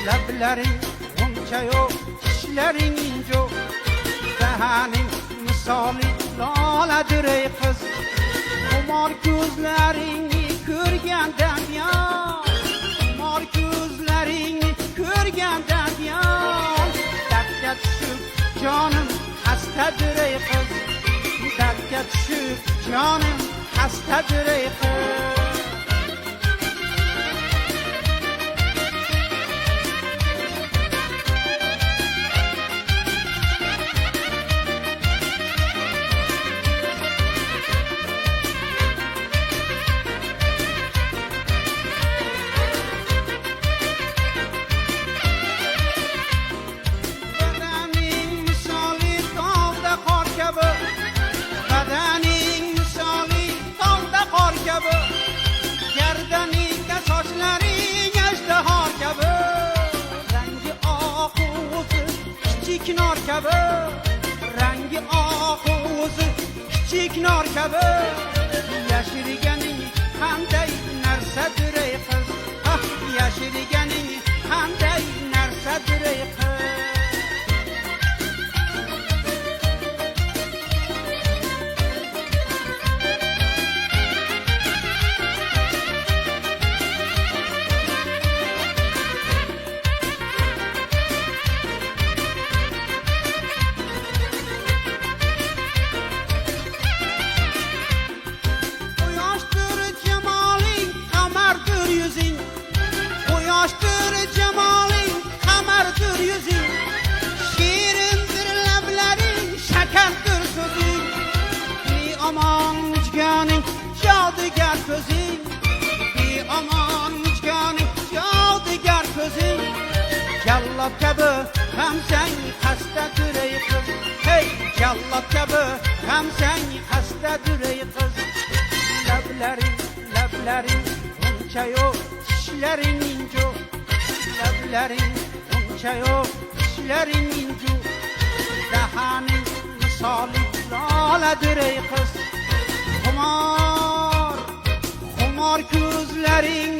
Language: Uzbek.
lablaring uncha yo'q, tishlaring injo, dahaning misoli loladir ey qiz. Xumor ko'zlaringni ko'rgandan buyon, xumor ko'zlaringni ko'rgandan buyon, dardga tushib jonim xastadir ey qiz, dardga tushib jonim xastadir ey qiz. Nor kabi, rangi oq o'zi kichik nor kabi, yashirganing qanday narsadir ey qiz, yashirganing qanday narsadir ey qiz. Yoshdir jamoling, qamardir yuzing, shirindir lablaring, shakardir so'zing, beomon mujganing, yodigar ko'zing, beomon mujganing, yodigar ko'zing, jallod kabi hamsang xastadir ey qiz, hey jallod kabi hamsang xastadir ey qiz. Lablaring uncha yo'q, tishlaring injo, lablaring uncha yo'q, tishlaring injo, dahaning misoli loladir ey qiz. Xumor ko'zlaring